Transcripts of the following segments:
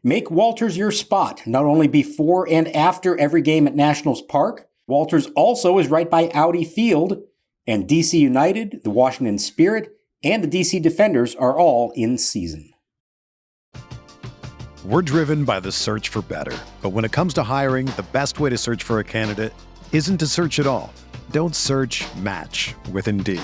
Make Walters your spot, not only before and after every game at Nationals Park. Walters also is right by Audi Field, and DC United, the Washington Spirit, and the DC Defenders are all in season. We're driven by the search for better. But when it comes to hiring, the best way to search for a candidate isn't to search at all. Don't search, match with Indeed.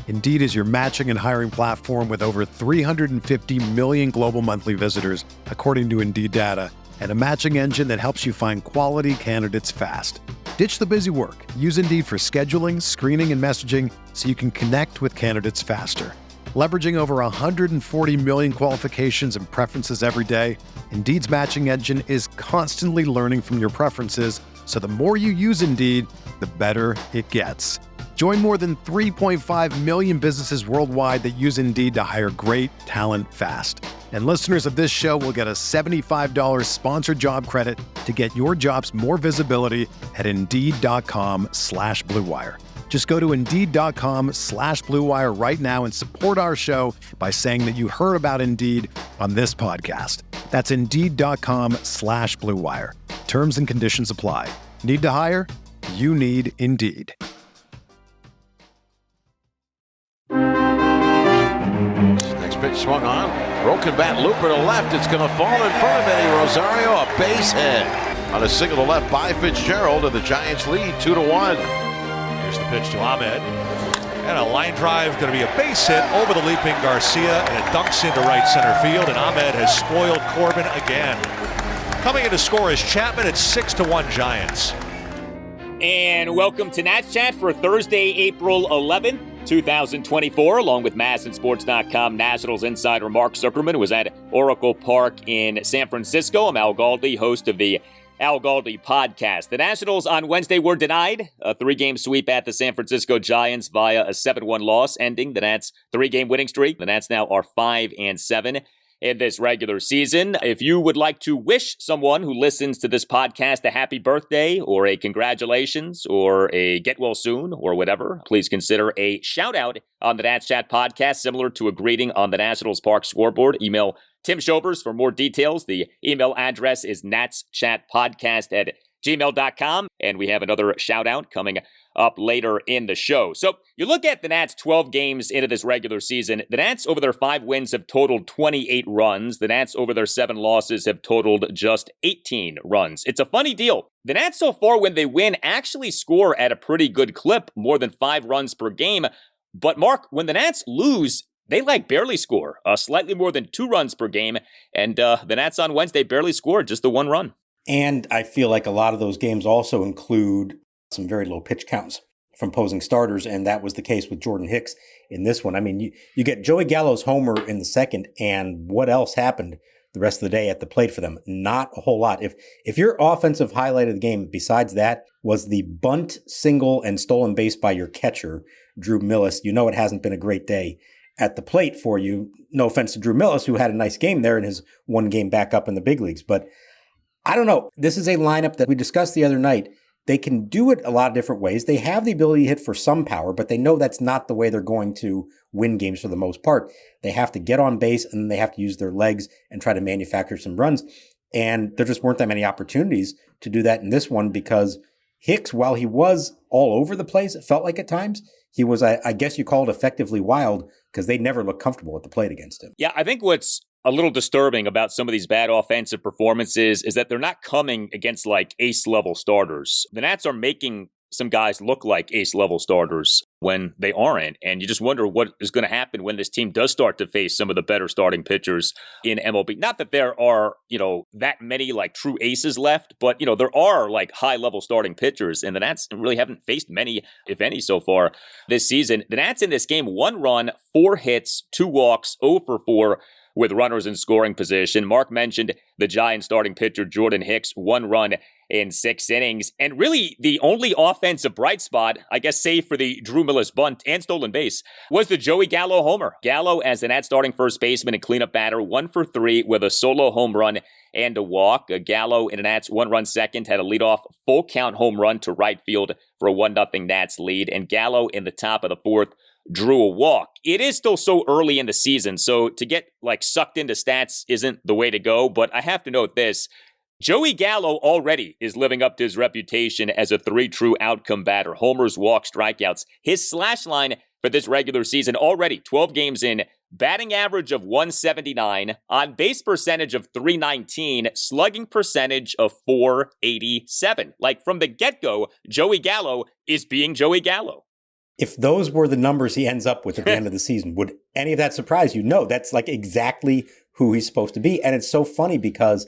Indeed is your matching and hiring platform with over 350 million global monthly visitors, according to Indeed data, and a matching engine that helps you find quality candidates fast. Ditch the busy work. Use Indeed for scheduling, screening, and messaging so you can connect with candidates faster. Leveraging over 140 million qualifications and preferences every day, Indeed's matching engine is constantly learning from your preferences, so the more you use Indeed, the better it gets. Join more than 3.5 million businesses worldwide that use Indeed to hire great talent fast. And listeners of this show will get a $75 sponsored job credit to get your jobs more visibility at Indeed.com/Blue Wire. Just go to Indeed.com/Blue Wire right now and support our show by saying that you heard about Indeed on this podcast. That's Indeed.com/Blue Wire. Terms and conditions apply. Need to hire? You need Indeed. Next pitch swung on. Broken bat looper to left. It's going to fall in front of Eddie Rosario. A base hit on a single to left by Fitzgerald, and the Giants lead 2-1. Here's the pitch to Ahmed. And a line drive, going to be a base hit over the leaping Garcia, and it dunks into right center field, and Ahmed has spoiled Corbin again. Coming in to score is Chapman at 6-1 Giants. And welcome to Nats Chat for Thursday, April 11th, 2024, along with MASNsports.com Nationals insider Mark Zuckerman, who was at Oracle Park in San Francisco. I'm Al Galdi, host of the Al Galdi podcast. The Nationals on Wednesday were denied a 3-game sweep at the San Francisco Giants via a 7-1 loss, ending the Nats' 3-game winning streak. The Nats now are 5-7 in this regular season. If you would like to wish someone who listens to this podcast a happy birthday or a congratulations or a get well soon or whatever, please consider a shout out on the Nats Chat podcast, similar to a greeting on the Nationals Park scoreboard. Email Tim Shovers for more details. The email address is natschatpodcast@gmail.com. And we have another shout out coming up later in the show. So you look at the Nats 12 games into this regular season. The Nats over their 5 wins have totaled 28 runs. The Nats over their 7 losses have totaled just 18 runs. It's a funny deal. The Nats so far when they win actually score at a pretty good clip, more than 5 runs per game. But Mark, when the Nats lose, they barely score, slightly more than 2 runs per game. And the Nats on Wednesday barely scored, just the 1 run. And I feel like a lot of those games also include some very low pitch counts from opposing starters, and that was the case with Jordan Hicks in this one. I mean, you get Joey Gallo's homer in the second, and what else happened the rest of the day at the plate for them? Not a whole lot. If your offensive highlight of the game besides that was the bunt, single, and stolen base by your catcher, Drew Millas, you know it hasn't been a great day at the plate for you. No offense to Drew Millas, who had a nice game there in his 1 game back up in the big leagues, but I don't know. This is a lineup that we discussed the other night. They can do it a lot of different ways. They have the ability to hit for some power, but they know that's not the way they're going to win games for the most part. They have to get on base, and then they have to use their legs and try to manufacture some runs. And there just weren't that many opportunities to do that in this one because Hicks, while he was all over the place, it felt like at times, he was, I guess you call it effectively wild because they never looked comfortable at the plate against him. Yeah, I think what's a little disturbing about some of these bad offensive performances is that they're not coming against ace-level starters. The Nats are making some guys look like ace-level starters when they aren't, and you just wonder what is going to happen when this team does start to face some of the better starting pitchers in MLB. Not that there are, that many true aces left, but, there are high-level starting pitchers, and the Nats really haven't faced many, if any, so far this season. The Nats in this game, 1 run, 4 hits, 2 walks, 0 for 4, with runners in scoring position. Mark mentioned the Giants starting pitcher Jordan Hicks, 1 run in 6 innings. And really the only offensive bright spot, I guess save for the Drew Millas bunt and stolen base, was the Joey Gallo homer. Gallo as the Nats starting first baseman and cleanup batter, 1 for 3 with a solo home run and a walk. Gallo in the Nats 1-run second had a leadoff full count home run to right field for a 1-0 Nats lead. And Gallo in the top of the 4th drew a walk. It is still so early in the season, so to get sucked into stats isn't the way to go, but I have to note this. Joey Gallo already is living up to his reputation as a 3 true outcome batter. Homers, walks, strikeouts. His slash line for this regular season already 12 games in, batting average of 179, on base percentage of 319, slugging percentage of 487. From the get-go, Joey Gallo is being Joey Gallo. If those were the numbers he ends up with at the end of the season, would any of that surprise you? No, that's exactly who he's supposed to be. And it's so funny because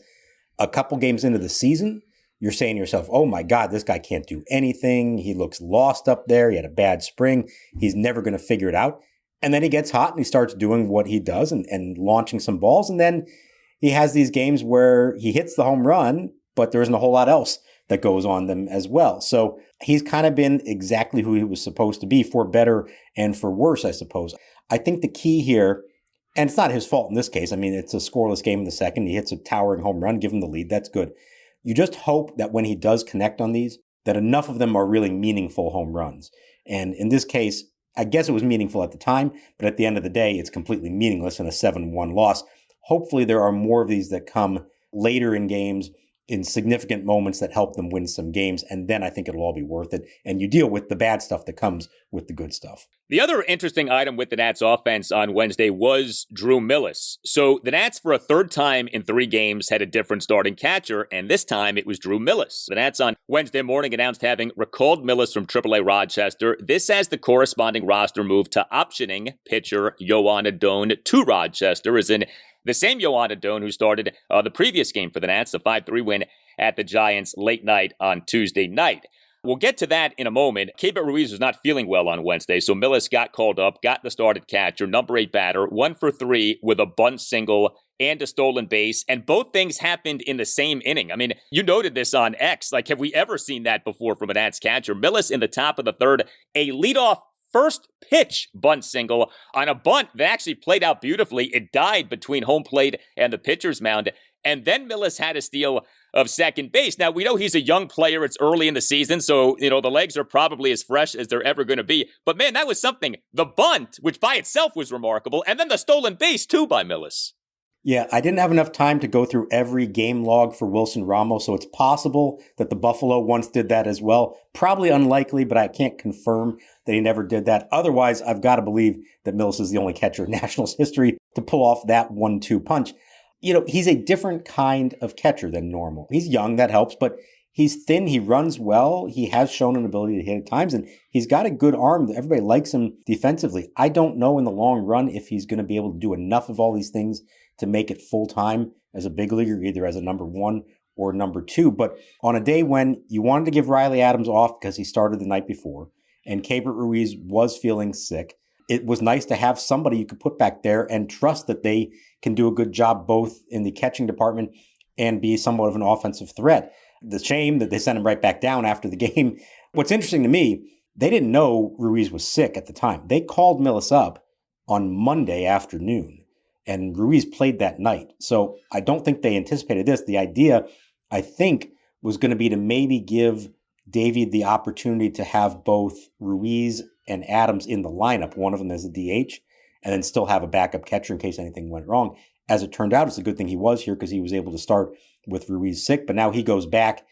a couple games into the season, you're saying to yourself, oh my God, this guy can't do anything. He looks lost up there. He had a bad spring. He's never going to figure it out. And then he gets hot and he starts doing what he does and launching some balls. And then he has these games where he hits the home run, but there isn't a whole lot else that goes on them as well. So he's kind of been exactly who he was supposed to be, for better and for worse, I suppose. I think the key here, and it's not his fault in this case. I mean, it's a scoreless game in the second. He hits a towering home run, give him the lead. That's good. You just hope that when he does connect on these, that enough of them are really meaningful home runs. And in this case, I guess it was meaningful at the time, but at the end of the day, it's completely meaningless in a 7-1 loss. Hopefully there are more of these that come later in games, in significant moments that help them win some games, and then I think it'll all be worth it. And you deal with the bad stuff that comes with the good stuff. The other interesting item with the Nats offense on Wednesday was Drew Millas. So the Nats, for a third time in 3 games, had a different starting catcher, and this time it was Drew Millas. The Nats on Wednesday morning announced having recalled Millas from AAA Rochester. This as the corresponding roster move to optioning pitcher Joan Adon to Rochester, as in the same Joan Adon who started the previous game for the Nats, a 5-3 win at the Giants late night on Tuesday night. We'll get to that in a moment. Keibert Ruiz was not feeling well on Wednesday, so Millas got called up, got the start at catcher, number 8 batter, 1 for 3 with a bunt single and a stolen base, and both things happened in the same inning. I mean, you noted this on X. Have we ever seen that before from a Nats catcher? Millas in the top of the third, a leadoff first pitch bunt single on a bunt that actually played out beautifully. It died between home plate and the pitcher's mound. And then Millas had a steal of second base. Now, we know he's a young player. It's early in the season, so, the legs are probably as fresh as they're ever going to be. But, man, that was something. The bunt, which by itself was remarkable, and then the stolen base, too, by Millas. Yeah, I didn't have enough time to go through every game log for Wilson Ramos, so it's possible that the Buffalo once did that as well. Probably unlikely, but I can't confirm that he never did that. Otherwise, I've got to believe that Millas is the only catcher in Nationals history to pull off that 1-2 punch. He's a different kind of catcher than normal. He's young, that helps, but he's thin, he runs well, he has shown an ability to hit at times, and he's got a good arm. Everybody likes him defensively. I don't know in the long run if he's going to be able to do enough of all these things to make it full-time as a big leaguer, either as a number 1 or number 2. But on a day when you wanted to give Riley Adams off because he started the night before, and Keibert Ruiz was feeling sick, it was nice to have somebody you could put back there and trust that they can do a good job both in the catching department and be somewhat of an offensive threat. The shame that they sent him right back down after the game. What's interesting to me, they didn't know Ruiz was sick at the time. They called Millas up on Monday afternoon, and Ruiz played that night. So I don't think they anticipated this. The idea, I think, was going to be to maybe give Davey the opportunity to have both Ruiz and Adams in the lineup, one of them as a DH, and then still have a backup catcher in case anything went wrong. As it turned out, it's a good thing he was here because he was able to start with Ruiz sick, but now he goes back,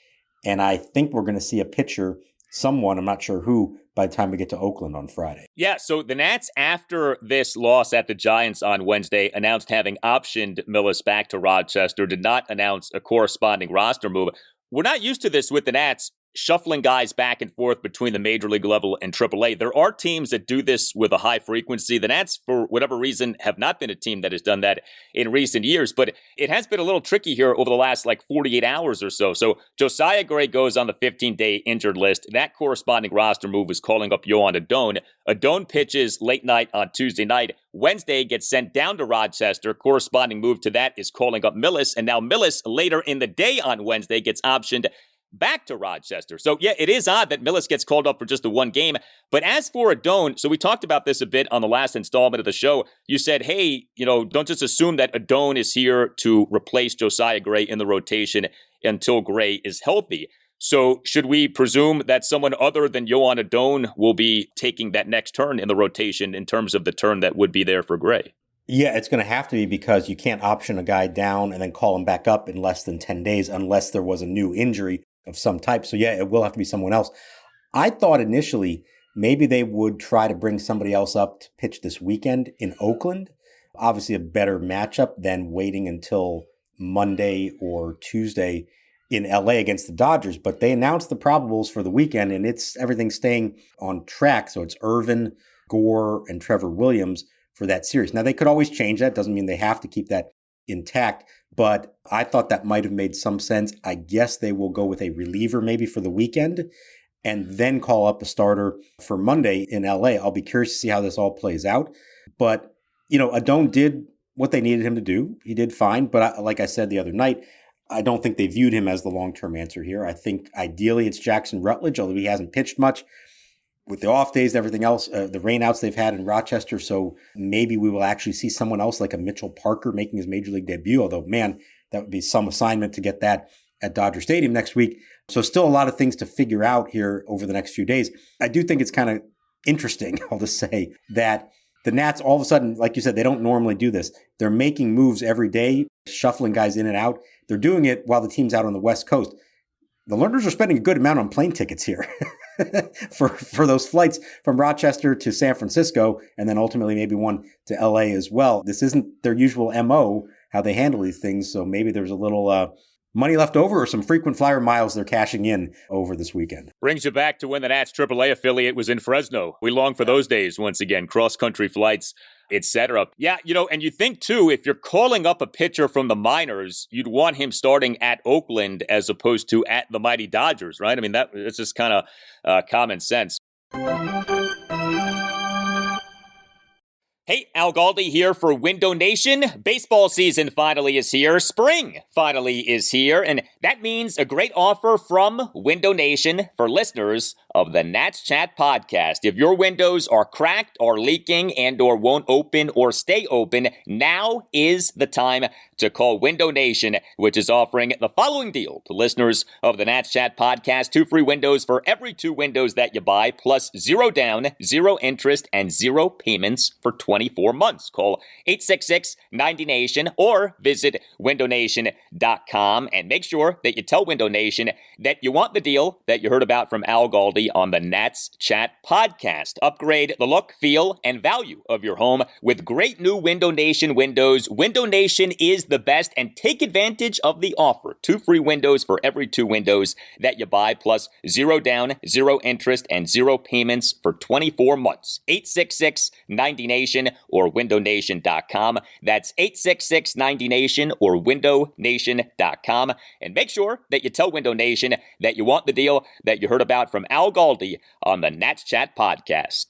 and I think we're going to see a pitcher, someone, I'm not sure who, by the time we get to Oakland on Friday. Yeah, so the Nats, after this loss at the Giants on Wednesday, announced having optioned Millas back to Rochester, did not announce a corresponding roster move. We're not used to this with the Nats, shuffling guys back and forth between the major league level and AAA. There are teams that do this with a high frequency. The Nats, for whatever reason, have not been a team that has done that in recent years, but it has been a little tricky here over the last 48 hours or so. So Josiah Gray goes on the 15-day injured list. That corresponding roster move is calling up Joan Adon. Adon pitches late night on Tuesday night. Wednesday gets sent down to Rochester. Corresponding move to that is calling up Millas, and now Millas later in the day on Wednesday gets optioned back to Rochester. So, yeah, it is odd that Millas gets called up for just the one game. But as for Adon, so we talked about this a bit on the last installment of the show. You said, hey, don't just assume that Adon is here to replace Josiah Gray in the rotation until Gray is healthy. So should we presume that someone other than Joan Adon will be taking that next turn in the rotation in terms of the turn that would be there for Gray? Yeah, it's going to have to be because you can't option a guy down and then call him back up in less than 10 days unless there was a new injury of some type. So yeah, it will have to be someone else. I thought initially maybe they would try to bring somebody else up to pitch this weekend in Oakland. Obviously a better matchup than waiting until Monday or Tuesday in LA against the Dodgers. But they announced the probables for the weekend and everything's staying on track. So it's Irvin, Gore, and Trevor Williams for that series. Now, they could always change that. Doesn't mean they have to keep that intact, but I thought that might have made some sense. I guess they will go with a reliever maybe for the weekend and then call up a starter for Monday in LA. I'll be curious to see how this all plays out. But, Adon did what they needed him to do. He did fine. But like I said the other night, I don't think they viewed him as the long-term answer here. I think ideally it's Jackson Rutledge, although he hasn't pitched much. With the off days and everything else, the rainouts they've had in Rochester. So maybe we will actually see someone else like a Mitchell Parker making his major league debut. Although, man, that would be some assignment to get that at Dodger Stadium next week. So still a lot of things to figure out here over the next few days. I do think it's kind of interesting, I'll just say, that the Nats all of a sudden, like you said, they don't normally do this. They're making moves every day, shuffling guys in and out. They're doing it while the team's out on the West Coast. The Lerners are spending a good amount on plane tickets here. for those flights from Rochester to San Francisco, and then ultimately maybe one to LA as well. This isn't their usual MO, how they handle these things. So maybe there's a little money left over or some frequent flyer miles they're cashing in over this weekend. Brings you back to when the Nats AAA affiliate was in Fresno. We long for those days once again, cross-country flights, etc. Yeah, and you think, too, if you're calling up a pitcher from the minors, you'd want him starting at Oakland as opposed to at the mighty Dodgers, right? I mean, it's just kind of common sense. Hey, Al Galdi here for Window Nation. Baseball season finally is here. Spring finally is here. And that means a great offer from Window Nation for listeners of the Nats Chat podcast. If your windows are cracked or leaking and or won't open or stay open, now is the time to call Window Nation, which is offering the following deal to listeners of the Nats Chat podcast. 2 free windows for every 2 windows that you buy, plus 0 down, 0 interest, and 0 payments for 24 months. Call 866-90-NATION or visit windownation.com and make sure that you tell Window Nation that you want the deal that you heard about from Al Galdi on the Nats Chat podcast. Upgrade the look, feel, and value of your home with great new Window Nation windows. Window Nation is the best, and take advantage of the offer. 2 free windows for every 2 windows that you buy, plus 0 down, 0 interest, and 0 payments for 24 months. 866-90-NATION or windownation.com. That's 866-90-NATION or windownation.com. And make sure that you tell Window Nation that you want the deal that you heard about from Al Galdi on the Nats Chat podcast.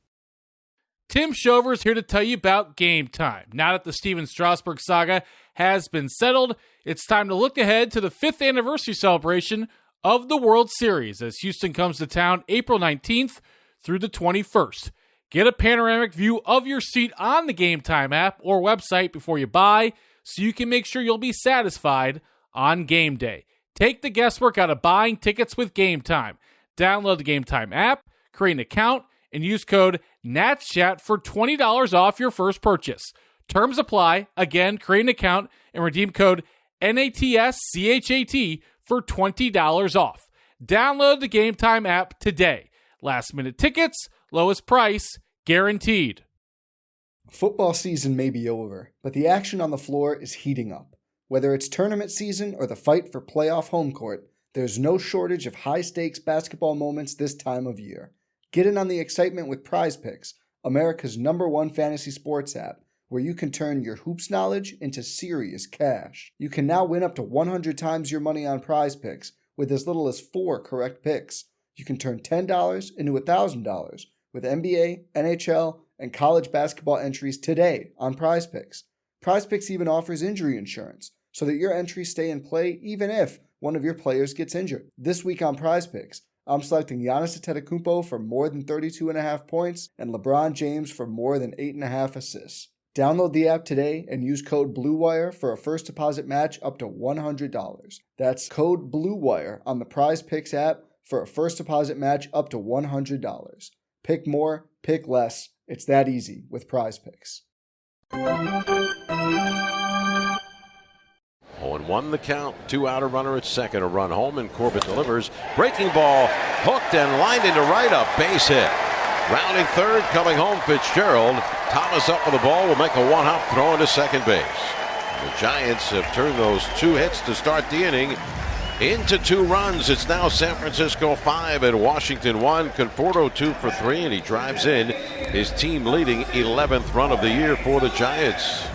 Tim Shover's here to tell you about Game Time. Now that the Steven Strasburg saga has been settled, it's time to look ahead to the 5th anniversary celebration of the World Series as Houston comes to town April 19th through the 21st. Get a panoramic view of your seat on the Game Time app or website before you buy so you can make sure you'll be satisfied on game day. Take the guesswork out of buying tickets with Game Time. Download the Game Time app, create an account, and use code NATSCHAT for $20 off your first purchase. Terms apply. Again, create an account and redeem code NATSCHAT for $20 off. Download the Game Time app today. Last minute tickets, lowest price, guaranteed. Football season may be over, but the action on the floor is heating up. Whether it's tournament season or the fight for playoff home court, there's no shortage of high-stakes basketball moments this time of year. Get in on the excitement with Prize Picks, America's #1 fantasy sports app, where you can turn your hoops knowledge into serious cash. You can now win up to 100 times your money on Prize Picks with as little as 4 correct picks. You can turn $10 into $1,000 with NBA, NHL, and college basketball entries today on Prize Picks. Prize Picks even offers injury insurance so that your entries stay in play even if one of your players gets injured. This week on Prize Picks, I'm selecting Giannis Antetokounmpo for more than 32.5 points and LeBron James for more than 8.5 assists. Download the app today and use code BLUEWIRE for a first deposit match up to $100. That's code BLUEWIRE on the Prize Picks app for a first deposit match up to $100. Pick more, pick less. It's that easy with Prize Picks. 0-1 the count. 2 out, a runner at second. A run home, and Corbin delivers. Breaking ball, hooked and lined into right, a base hit. Rounding third, coming home, Fitzgerald. Thomas up with the ball, will make a one-hop throw into second base. The Giants have turned those 2 hits to start the inning into 2 runs. It's now San Francisco 5 and Washington 1. Conforto 2 for 3, and he drives in his team-leading 11th run of the year for the Giants.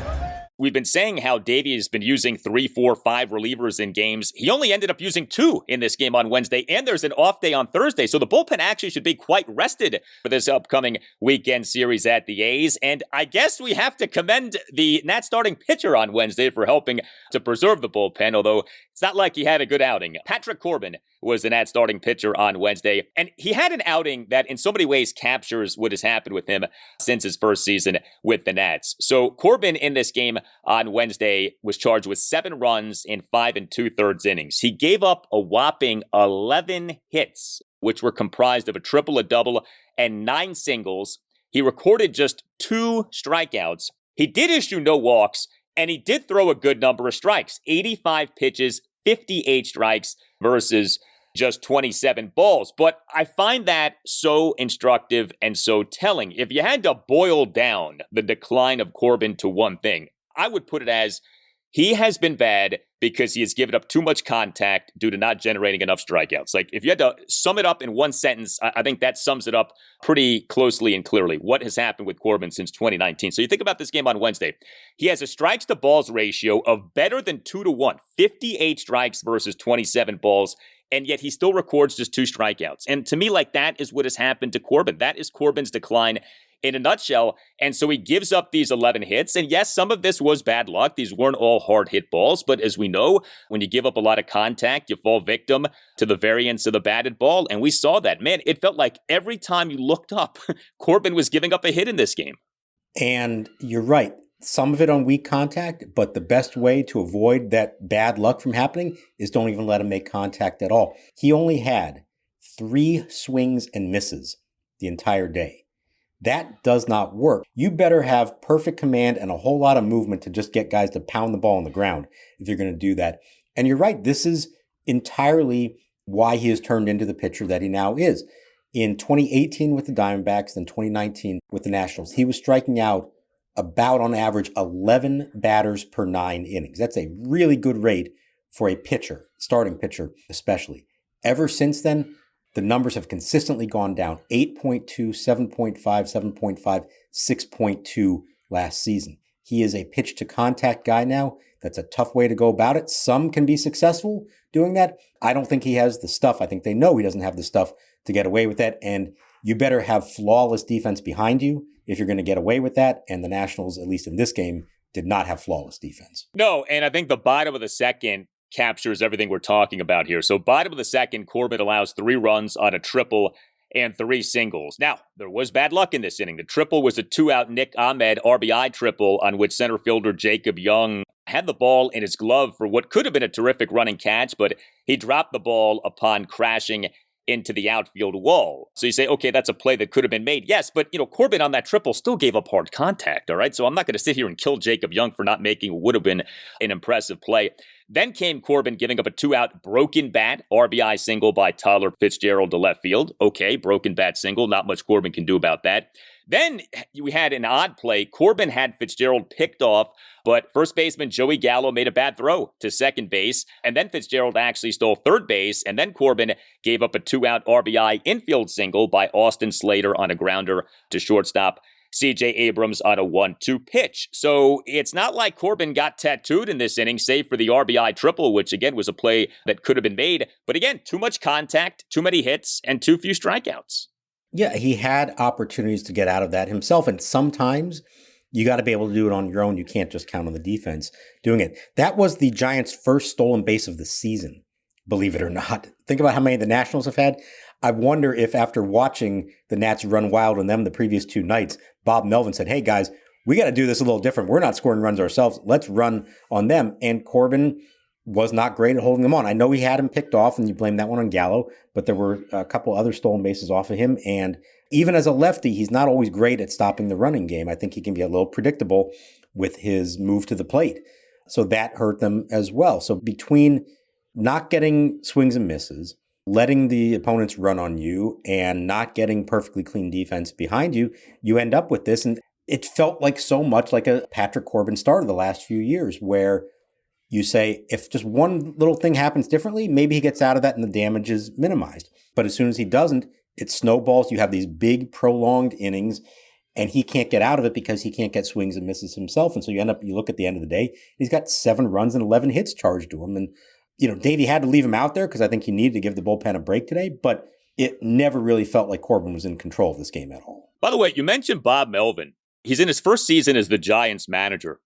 We've been saying how Davey has been using 3, 4, 5 relievers in games. He only ended up using 2 in this game on Wednesday, and there's an off day on Thursday. So the bullpen actually should be quite rested for this upcoming weekend series at the A's. And I guess we have to commend the Nats starting pitcher on Wednesday for helping to preserve the bullpen, although it's not like he had a good outing. Patrick Corbin was the Nats starting pitcher on Wednesday, and he had an outing that in so many ways captures what has happened with him since his first season with the Nats. So Corbin in this game on Wednesday was charged with 7 runs in 5 2/3 innings. He gave up a whopping 11 hits, which were comprised of a triple, a double, and 9 singles. He recorded just 2 strikeouts. He did issue no walks, and he did throw a good number of strikes, 85 pitches, 58 strikes versus just 27 balls. But I find that so instructive and so telling. If you had to boil down the decline of Corbin to one thing, I would put it as he has been bad because he has given up too much contact due to not generating enough strikeouts. Like, if you had to sum it up in one sentence, I think that sums it up pretty closely and clearly what has happened with Corbin since 2019. So you think about this game on Wednesday. He has a strikes to balls ratio of better than 2-1, 58 strikes versus 27 balls, and yet he still records just 2 strikeouts. And to me, like, that is what has happened to Corbin. That is Corbin's decline in a nutshell. And so he gives up these 11 hits. And yes, some of this was bad luck. These weren't all hard hit balls. But as we know, when you give up a lot of contact, you fall victim to the variance of the batted ball. And we saw that. Man, it felt like every time you looked up, Corbin was giving up a hit in this game. And you're right. Some of it on weak contact, but the best way to avoid that bad luck from happening is don't even let him make contact at all. He only had 3 swings and misses the entire day. That does not work. You better have perfect command and a whole lot of movement to just get guys to pound the ball on the ground if you're going to do that. And you're right, this is entirely why he has turned into the pitcher that he now is. In 2018 with the Diamondbacks, then 2019 with the Nationals, he was striking out about on average 11 batters per 9 innings. That's a really good rate for a pitcher, starting pitcher especially. Ever since then, the numbers have consistently gone down. 8.2, 7.5, 7.5, 6.2 last season. He is a pitch to contact guy now. That's a tough way to go about it. Some can be successful doing that. I don't think he has the stuff. I think they know he doesn't have the stuff to get away with that. And you better have flawless defense behind you if you're going to get away with that. And the Nationals, at least in this game, did not have flawless defense. No, and I think the bottom of the second captures everything we're talking about here. So bottom of the second, Corbin allows 3 runs on a triple and 3 singles. Now, there was bad luck in this inning. The triple was a 2-out Nick Ahmed RBI triple on which center fielder Jacob Young had the ball in his glove for what could have been a terrific running catch, but he dropped the ball upon crashing into the outfield wall. So you say, okay, that's a play that could have been made. Yes, but Corbin on that triple still gave up hard contact, all right? So I'm not going to sit here and kill Jacob Young for not making what would have been an impressive play. Then came Corbin giving up a 2-out broken bat RBI single by Tyler Fitzgerald to left field. Okay, broken bat single, not much Corbin can do about that. Then we had an odd play. Corbin had Fitzgerald picked off, but first baseman Joey Gallo made a bad throw to second base, and then Fitzgerald actually stole third base, and then Corbin gave up a 2-out RBI infield single by Austin Slater on a grounder to shortstop C.J. Abrams on a 1-2 pitch. So it's not like Corbin got tattooed in this inning, save for the RBI triple, which again was a play that could have been made. But again, too much contact, too many hits, and too few strikeouts. Yeah, he had opportunities to get out of that himself. And sometimes you got to be able to do it on your own. You can't just count on the defense doing it. That was the Giants' first stolen base of the season, believe it or not. Think about how many the Nationals have had. I wonder if after watching the Nats run wild on them the previous 2 nights, Bob Melvin said, hey guys, we got to do this a little different. We're not scoring runs ourselves. Let's run on them. And Corbin was not great at holding them on. I know he had him picked off, and you blame that one on Gallo, but there were a couple other stolen bases off of him. And even as a lefty, he's not always great at stopping the running game. I think he can be a little predictable with his move to the plate. So that hurt them as well. So between not getting swings and misses, letting the opponents run on you, and not getting perfectly clean defense behind you, you end up with this. And it felt like so much like a Patrick Corbin start of the last few years, where you say, if just one little thing happens differently, maybe he gets out of that and the damage is minimized. But as soon as he doesn't, it snowballs. You have these big prolonged innings, and he can't get out of it because he can't get swings and misses himself. And so you look at the end of the day, he's got 7 runs and 11 hits charged to him. And, Davey had to leave him out there because I think he needed to give the bullpen a break today, but it never really felt like Corbin was in control of this game at all. By the way, you mentioned Bob Melvin. He's in his first season as the Giants manager.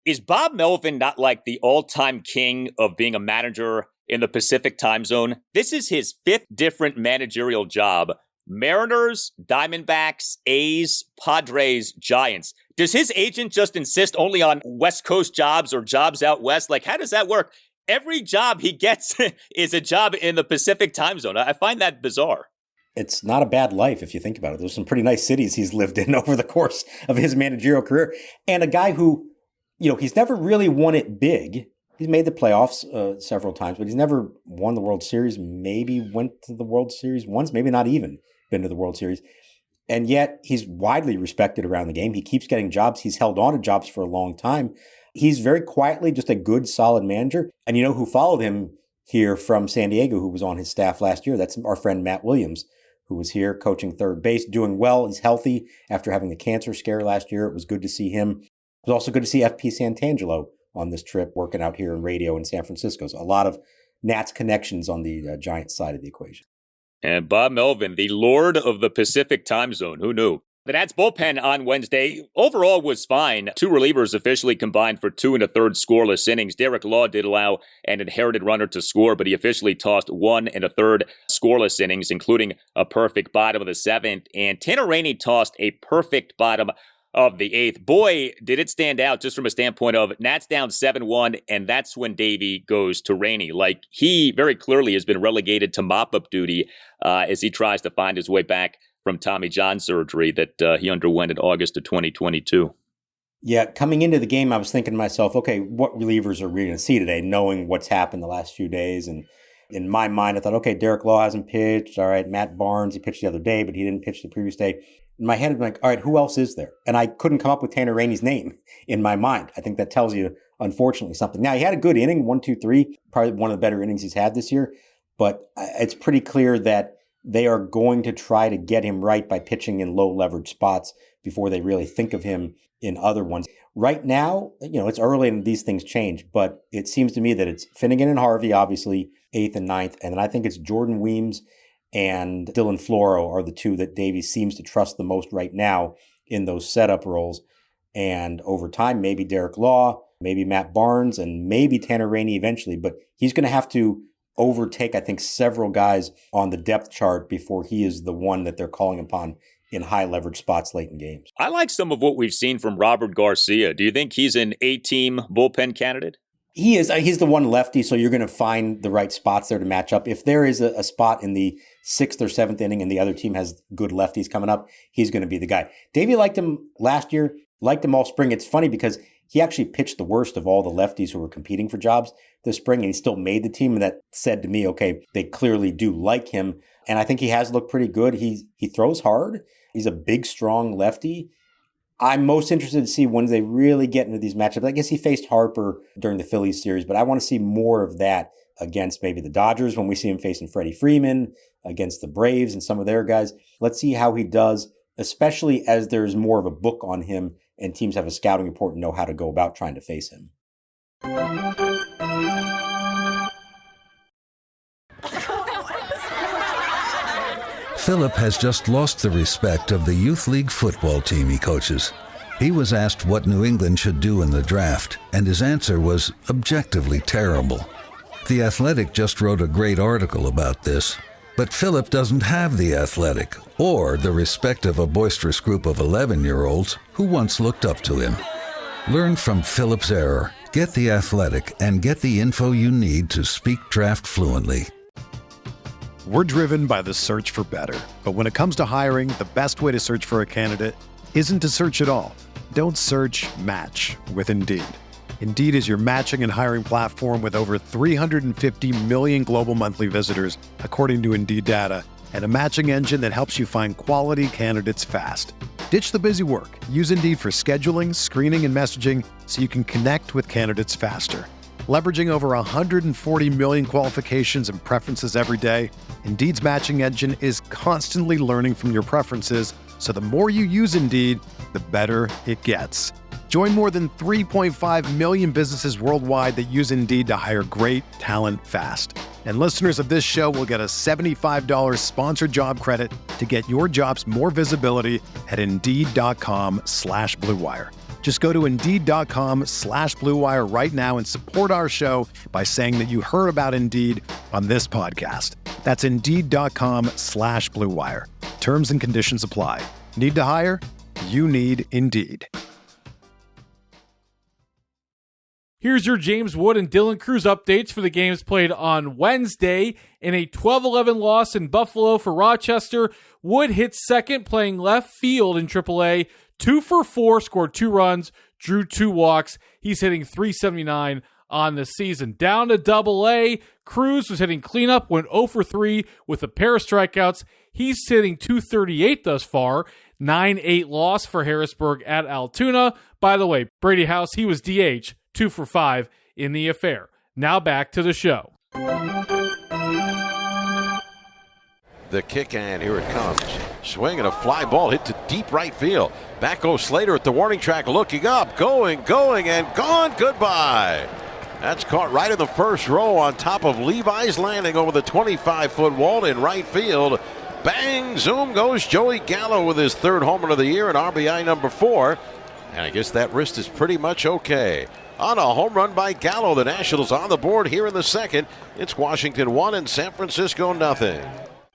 Is Bob Melvin not like the all-time king of being a manager in the Pacific time zone? This is his 5th different managerial job. Mariners, Diamondbacks, A's, Padres, Giants. Does his agent just insist only on West Coast jobs or jobs out west? Like, how does that work? Every job he gets is a job in the Pacific time zone. I find that bizarre. It's not a bad life if you think about it. There's some pretty nice cities he's lived in over the course of his managerial career. And a guy who, he's never really won it big. He's made the playoffs several times, but he's never won the World Series. Maybe went to the World Series once, maybe not even been to the World Series. And yet he's widely respected around the game. He keeps getting jobs. He's held on to jobs for a long time. He's very quietly just a good, solid manager. And you know who followed him here from San Diego, who was on his staff last year? That's our friend Matt Williams, who was here coaching third base, doing well. He's healthy after having the cancer scare last year. It was good to see him. It was also good to see FP Santangelo on this trip, working out here in radio in San Francisco. So a lot of Nats connections on the Giants side of the equation. And Bob Melvin, the lord of the Pacific time zone. Who knew? The Nats bullpen on Wednesday overall was fine. 2 relievers officially combined for 2 1/3 scoreless innings. Derek Law did allow an inherited runner to score, but he officially tossed 1 1/3 scoreless innings, including a perfect bottom of the 7th. And Tanner Rainey tossed a perfect bottom of the 8th. Boy, did it stand out just from a standpoint of Nats down 7-1, and that's when Davey goes to Rainey. Like, he very clearly has been relegated to mop-up duty as he tries to find his way back from Tommy John surgery that he underwent in August of 2022. Yeah, coming into the game, I was thinking to myself, okay, what relievers are we going to see today, knowing what's happened the last few days? And in my mind, I thought, okay, Derek Law hasn't pitched. All right, Matt Barnes, he pitched the other day, but he didn't pitch the previous day. In my head, I'm like, all right, who else is there? And I couldn't come up with Tanner Rainey's name in my mind. I think that tells you, unfortunately, something. Now, he had a good inning, 1, 2, 3, probably one of the better innings he's had this year. But it's pretty clear that they are going to try to get him right by pitching in low leverage spots before they really think of him in other ones. Right now, it's early and these things change, but it seems to me that it's Finnegan and Harvey, obviously, 8th and 9th. And then I think it's Jordan Weems and Dylan Floro are the 2 that Davies seems to trust the most right now in those setup roles. And over time, maybe Derek Law, maybe Matt Barnes, and maybe Tanner Rainey eventually. But he's going to have to overtake, I think, several guys on the depth chart before he is the one that they're calling upon in high leverage spots late in games. I like some of what we've seen from Robert Garcia. Do you think he's an A-team bullpen candidate? He is. He's the one lefty, so you're going to find the right spots there to match up. If there is a spot in the 6th or 7th inning and the other team has good lefties coming up, he's going to be the guy. Davey liked him last year, liked him all spring. It's funny because he actually pitched the worst of all the lefties who were competing for jobs this spring, and he still made the team. And that said to me, okay, they clearly do like him. And I think he has looked pretty good. He throws hard. He's a big, strong lefty. I'm most interested to see when they really get into these matchups. I guess he faced Harper during the Phillies series, but I want to see more of that against maybe the Dodgers when we see him facing Freddie Freeman, against the Braves and some of their guys. Let's see how he does, especially as there's more of a book on him and teams have a scouting report and know how to go about trying to face him. Philip has just lost the respect of the youth league football team he coaches. He was asked what New England should do in the draft, and his answer was objectively terrible. The Athletic just wrote a great article about this, But Philip doesn't have the athletic or the respect of a boisterous group of 11-year-olds who once looked up to him. Learn from Philip's error, get the athletic, and get the info you need to speak draft fluently. We're driven by the search for better. But when it comes to hiring, the best way to search for a candidate isn't to search at all. Don't search, match with Indeed. Indeed is your matching and hiring platform with over 350 million global monthly visitors, according to Indeed data, and a matching engine that helps you find quality candidates fast. Ditch the busy work. Use Indeed for scheduling, screening, and messaging so you can connect with candidates faster. Leveraging over 140 million qualifications and preferences every day, Indeed's matching engine is constantly learning from your preferences, so the more you use Indeed, the better it gets. Join more than 3.5 million businesses worldwide that use Indeed to hire great talent fast. And listeners of this show will get a $75 sponsored job credit to get your jobs more visibility at Indeed.com/Blue Wire. Just go to Indeed.com/Blue Wire right now and support our show by saying that you heard about Indeed on this podcast. That's Indeed.com/Blue Wire. Terms and conditions apply. Need to hire? You need Indeed. Here's your James Wood and Dylan Cruz updates for the games played on Wednesday. In a 12-11 loss in Buffalo for Rochester, Wood hit second playing left field in AAA, 2 for 4, scored 2 runs, drew 2 walks. He's hitting .379 on the season. Down to AA, Cruz was hitting cleanup, went 0 for 3 with a pair of strikeouts. He's hitting .238 thus far. 9-8 loss for Harrisburg at Altoona. By the way, Brady House, he was DH, 2 for 5 in the affair. Now back to the show. The kick, and here it comes. Swing and a fly ball hit to deep right field. Back goes Slater at the warning track, looking up, going, and gone. Goodbye. That's caught right in the first row on top of Levi's landing over the 25-foot wall in right field. Bang, zoom goes Joey Gallo with his 3rd home run of the year and RBI number 4. And I guess that wrist is pretty much okay. On a home run by Gallo, the Nationals on the board here in the second. It's Washington 1 and San Francisco 0.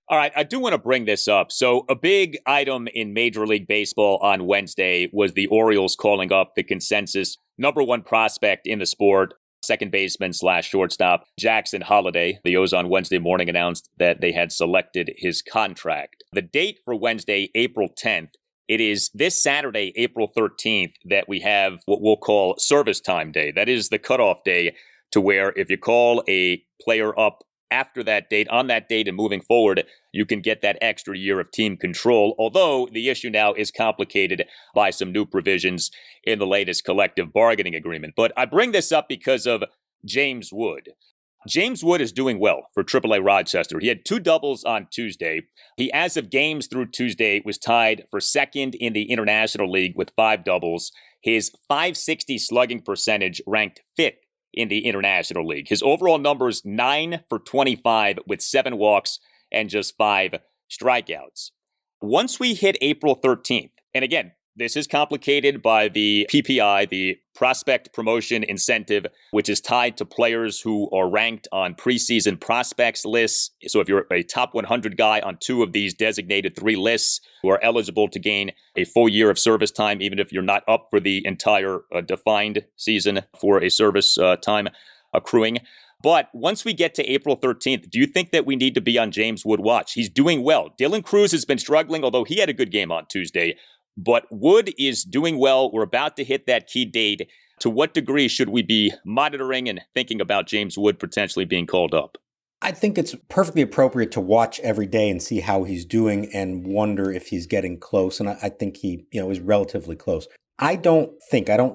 All right, I do want to bring this up. So a big item in Major League Baseball on Wednesday was the Orioles calling up the consensus #1 prospect in the sport, second baseman / shortstop, Jackson Holliday. The O's on Wednesday morning announced that they had selected his contract. The date for Wednesday, April 10th, it is this Saturday, April 13th, that we have what we'll call service time day. That is the cutoff day to where if you call a player up after that date, on that date and moving forward, you can get that extra year of team control. Although the issue now is complicated by some new provisions in the latest collective bargaining agreement. But I bring this up because of James Wood. James Wood is doing well for AAA Rochester. He had 2 doubles on Tuesday. He, as of games through Tuesday, was tied for second in the International League with 5 doubles. His .560 slugging percentage ranked 5th in the International League. His overall numbers 9 for 25 with 7 walks and just 5 strikeouts. Once we hit April 13th, and again, this is complicated by the PPI, the Prospect Promotion Incentive, which is tied to players who are ranked on preseason prospects lists. So if you're a top 100 guy on 2 of these designated 3 lists, who are eligible to gain a full year of service time, even if you're not up for the entire defined season for a service time accruing. But once we get to April 13th, do you think that we need to be on James Wood watch? He's doing well. Dylan Cruz has been struggling, although he had a good game on Tuesday. But Wood is doing well. We're about to hit that key date. To what degree should we be monitoring and thinking about James Wood potentially being called up? I think it's perfectly appropriate to watch every day and see how he's doing and wonder if he's getting close. And I think he, is relatively close. I don't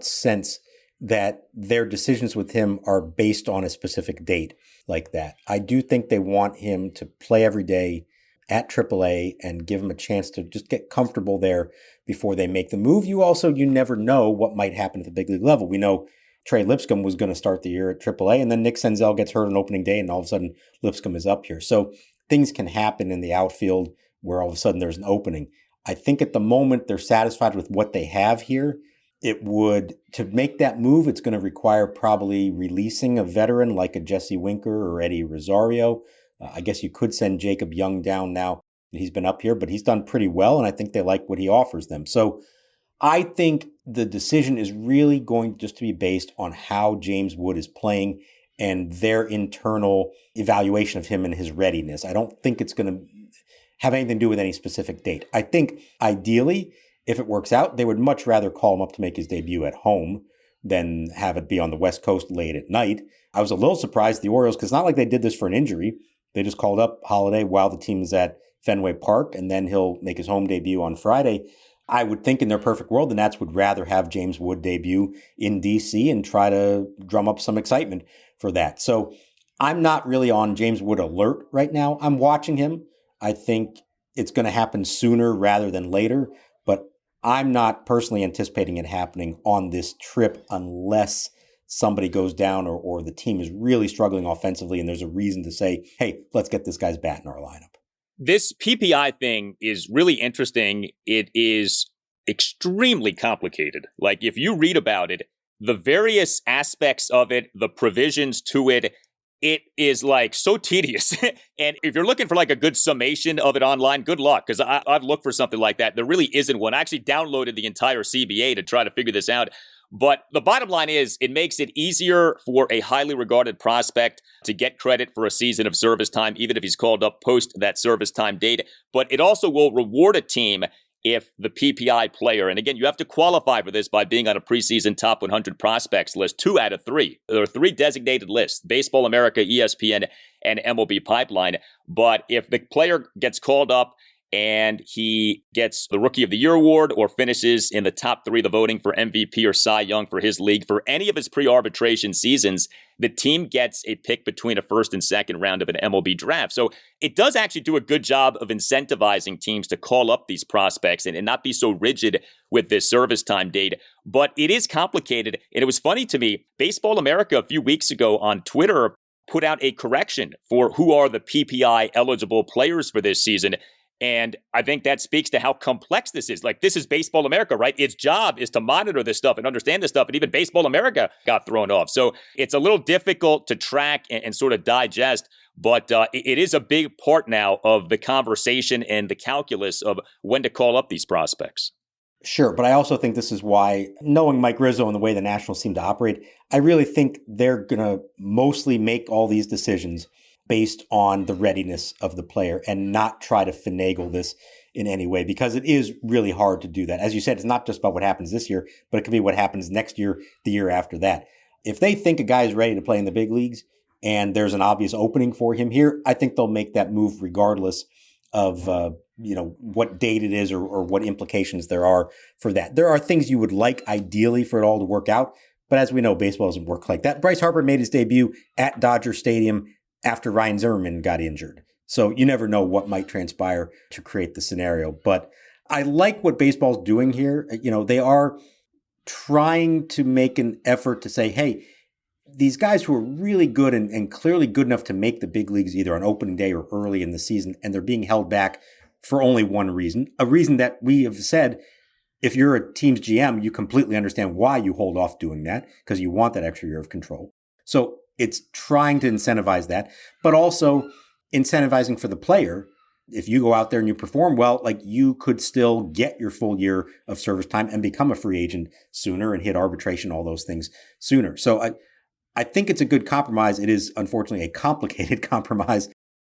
sense that their decisions with him are based on a specific date like that. I do think they want him to play every day at AAA and give him a chance to just get comfortable there before they make the move. You never know what might happen at the big league level. We know Trey Lipscomb was going to start the year at AAA, and then Nick Senzel gets hurt on opening day, and all of a sudden Lipscomb is up here. So things can happen in the outfield where all of a sudden there's an opening. I think at the moment they're satisfied with what they have here. To make that move, it's going to require probably releasing a veteran like a Jesse Winker or Eddie Rosario, I guess you could send Jacob Young down now that he's been up here, but he's done pretty well, and I think they like what he offers them. So I think the decision is really going just to be based on how James Wood is playing and their internal evaluation of him and his readiness. I don't think it's going to have anything to do with any specific date. I think ideally, if it works out, they would much rather call him up to make his debut at home than have it be on the West Coast late at night. I was a little surprised the Orioles, because it's not like they did this for an injury. They just called up Holliday while the team is at Fenway Park, and then he'll make his home debut on Friday. I would think in their perfect world, the Nats would rather have James Wood debut in D.C. and try to drum up some excitement for that. So I'm not really on James Wood alert right now. I'm watching him. I think it's going to happen sooner rather than later, but I'm not personally anticipating it happening on this trip unless somebody goes down or the team is really struggling offensively and there's a reason to say, hey, let's get this guy's bat in our lineup. This PPI thing is really interesting. It is extremely complicated. Like, if you read about it, the various aspects of it, the provisions to it, it is like so tedious. And if you're looking for like a good summation of it online, good luck, because I've looked for something like that. There really isn't one. I actually downloaded the entire CBA to try to figure this out. But the bottom line is it makes it easier for a highly regarded prospect to get credit for a season of service time, even if he's called up post that service time date. But it also will reward a team if the PPI player, and again, you have to qualify for this by being on a preseason top 100 prospects list, 2 out of 3. There are 3 designated lists: Baseball America, ESPN, and MLB Pipeline. But if the player gets called up and he gets the Rookie of the Year award or finishes in the top 3 of the voting for MVP or Cy Young for his league for any of his pre-arbitration seasons, the team gets a pick between a first and second round of an MLB draft. So it does actually do a good job of incentivizing teams to call up these prospects and not be so rigid with this service time date. But it is complicated. And it was funny to me, Baseball America a few weeks ago on Twitter put out a correction for who are the PPI eligible players for this season. And I think that speaks to how complex this is. Like, this is Baseball America, right? Its job is to monitor this stuff and understand this stuff. And even Baseball America got thrown off. So it's a little difficult to track and sort of digest. But it is a big part now of the conversation and the calculus of when to call up these prospects. Sure, but I also think this is why, knowing Mike Rizzo and the way the Nationals seem to operate, I really think they're going to mostly make all these decisions based on the readiness of the player and not try to finagle this in any way, because it is really hard to do that. As you said, it's not just about what happens this year, but it could be what happens next year, the year after that. If they think a guy is ready to play in the big leagues and there's an obvious opening for him here, I think they'll make that move regardless of what date it is or what implications there are for that. There are things you would like ideally for it all to work out, but as we know, baseball doesn't work like that. Bryce Harper made his debut at Dodger Stadium after Ryan Zimmerman got injured. So you never know what might transpire to create the scenario. But I like what baseball's doing here. They are trying to make an effort to say, hey, these guys who are really good and clearly good enough to make the big leagues either on opening day or early in the season, and they're being held back for only one reason, a reason that we have said, if you're a team's GM, you completely understand why you hold off doing that, because you want that extra year of control. So it's trying to incentivize that, but also incentivizing for the player. If you go out there and you perform well, like, you could still get your full year of service time and become a free agent sooner and hit arbitration, all those things sooner. So I think it's a good compromise. It is unfortunately a complicated compromise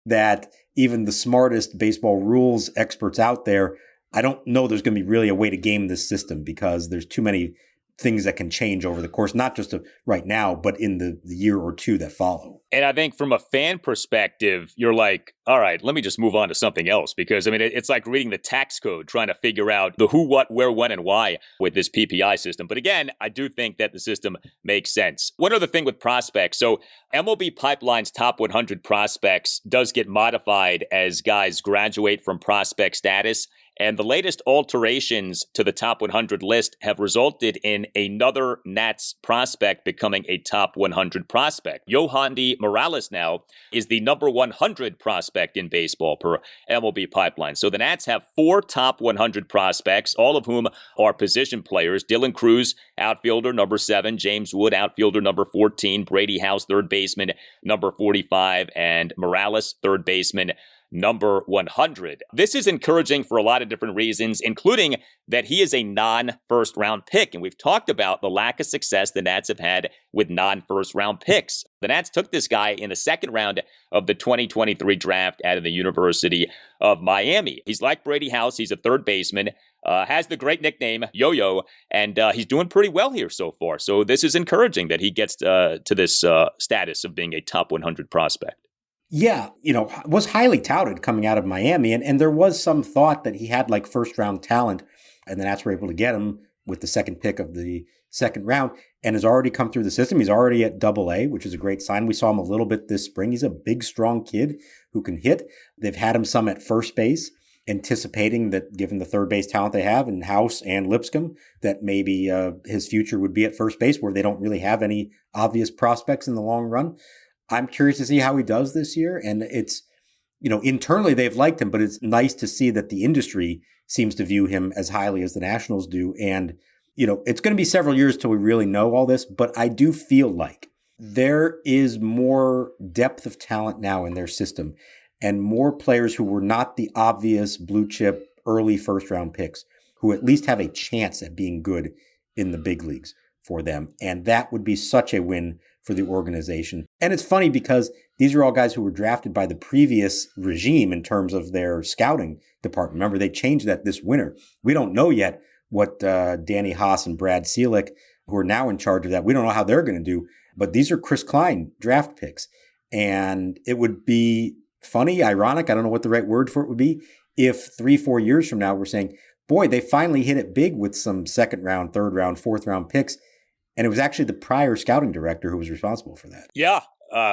that even the smartest baseball rules experts out there, I don't know there's going to be really a way to game this system, because there's too many things that can change over the course, not just of right now, but in the year or two that follow. And I think from a fan perspective, you're like, all right, let me just move on to something else. Because, it's like reading the tax code, trying to figure out the who, what, where, when, and why with this PPI system. But again, I do think that the system makes sense. One other thing with prospects. So MLB Pipeline's top 100 prospects does get modified as guys graduate from prospect status And the latest alterations to the top 100 list have resulted in another Nats prospect becoming a top 100 prospect. Yohandy Morales now is the number 100 prospect in baseball per MLB Pipeline. So the Nats have 4 top 100 prospects, all of whom are position players. Dylan Cruz, outfielder, number 7. James Wood, outfielder, number 14. Brady House, third baseman, number 45. And Morales, third baseman, number 100. This is encouraging for a lot of different reasons, including that he is a non-first round pick. And we've talked about the lack of success the Nats have had with non-first round picks. The Nats took this guy in the second round of the 2023 draft out of the University of Miami. He's like Brady House. He's a third baseman, has the great nickname Yo-Yo, and he's doing pretty well here so far. So this is encouraging that he gets to this status of being a top 100 prospect. Yeah, was highly touted coming out of Miami. And there was some thought that he had like first round talent, and the Nats were able to get him with the second pick of the second round, and has already come through the system. He's already at AA, which is a great sign. We saw him a little bit this spring. He's a big, strong kid who can hit. They've had him some at first base, anticipating that given the third base talent they have in House and Lipscomb, that maybe his future would be at first base, where they don't really have any obvious prospects in the long run. I'm curious to see how he does this year. And it's, internally they've liked him, but it's nice to see that the industry seems to view him as highly as the Nationals do. And, it's going to be several years till we really know all this, but I do feel like there is more depth of talent now in their system and more players who were not the obvious blue chip early first round picks who at least have a chance at being good in the big leagues for them. And that would be such a win for the organization. And it's funny because these are all guys who were drafted by the previous regime in terms of their scouting department. Remember, they changed that this winter. We don't know yet what Danny Haas and Brad Seelick, who are now in charge of that, we don't know how they're going to do. But these are Chris Klein draft picks. And it would be funny, ironic, I don't know what the right word for it would be, if 3-4 years from now we're saying, boy, they finally hit it big with some second round, third round, fourth round picks. And it was actually the prior scouting director who was responsible for that. Yeah,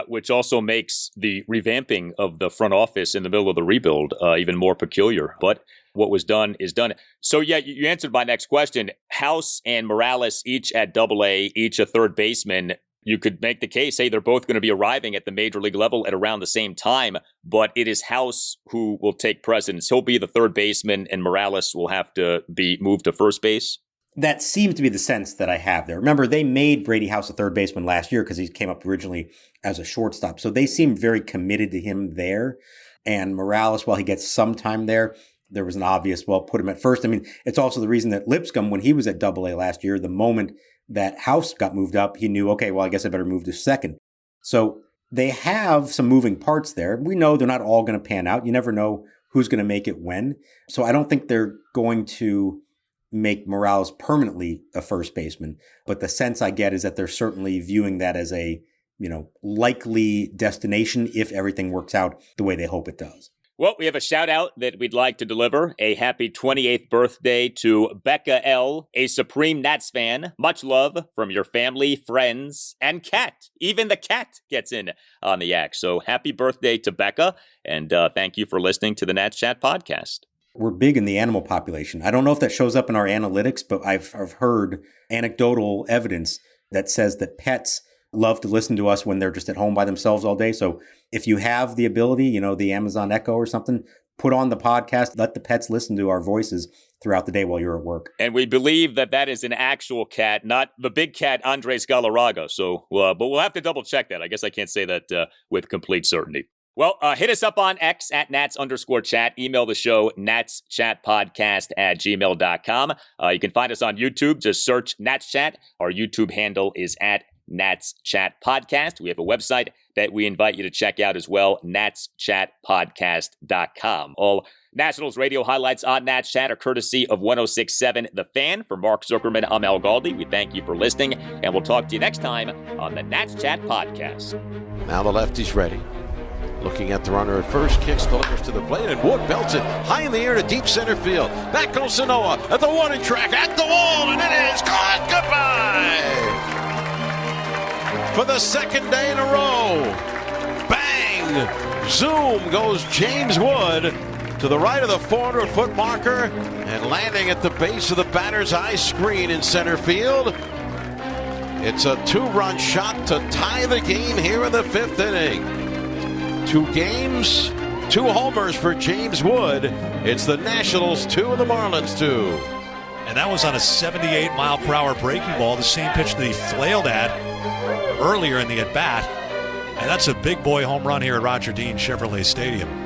which also makes the revamping of the front office in the middle of the rebuild even more peculiar. But what was done is done. So, yeah, you answered my next question. House and Morales, each at AA, each a third baseman. You could make the case, hey, they're both going to be arriving at the major league level at around the same time, but it is House who will take precedence. He'll be the third baseman, and Morales will have to be moved to first base. That seems to be the sense that I have there. Remember, they made Brady House a third baseman last year because he came up originally as a shortstop. So they seem very committed to him there. And Morales, while he gets some time there, there was an obvious, put him at first. I mean, it's also the reason that Lipscomb, when he was at AA last year, the moment that House got moved up, he knew, okay, well, I guess I better move to second. So they have some moving parts there. We know they're not all going to pan out. You never know who's going to make it when. So I don't think they're going to make Morales permanently a first baseman. But the sense I get is that they're certainly viewing that as a, likely destination if everything works out the way they hope it does. Well, we have a shout out that we'd like to deliver. A happy 28th birthday to Becca L., a supreme Nats fan. Much love from your family, friends, and cat. Even the cat gets in on the act. So happy birthday to Becca, and thank you for listening to the Nats Chat podcast. We're big in the animal population. I don't know if that shows up in our analytics, but I've heard anecdotal evidence that says that pets love to listen to us when they're just at home by themselves all day. So if you have the ability, the Amazon Echo or something, put on the podcast, let the pets listen to our voices throughout the day while you're at work. And we believe that is an actual cat, not the big cat, Andres Galarraga. So, but we'll have to double check that. I guess I can't say that with complete certainty. Well, hit us up on X at Nats_chat. Email the show, natschatpodcast@gmail.com. You can find us on YouTube. Just search Nats Chat. Our YouTube handle is at Nats Chat Podcast. We have a website that we invite you to check out as well, natschatpodcast.com. All Nationals radio highlights on Nats Chat are courtesy of 106.7 The Fan. For Mark Zuckerman, I'm Al Galdi. We thank you for listening, and we'll talk to you next time on the Nats Chat Podcast. Now the lefty's ready. Looking at the runner at first, kicks, delivers to the plate, and Wood belts it high in the air to deep center field. Back goes Sanoa at the warning track, at the wall, and it is caught. Goodbye! For the second day in a row, bang! Zoom goes James Wood to the right of the 400-foot marker and landing at the base of the batter's eye screen in center field. It's a 2-run shot to tie the game here in the 5th inning. 2 games, 2 homers for James Wood. It's the Nationals 2 and the Marlins 2. And that was on a 78-mile-per-hour breaking ball, the same pitch that he flailed at earlier in the at-bat. And that's a big boy home run here at Roger Dean Chevrolet Stadium.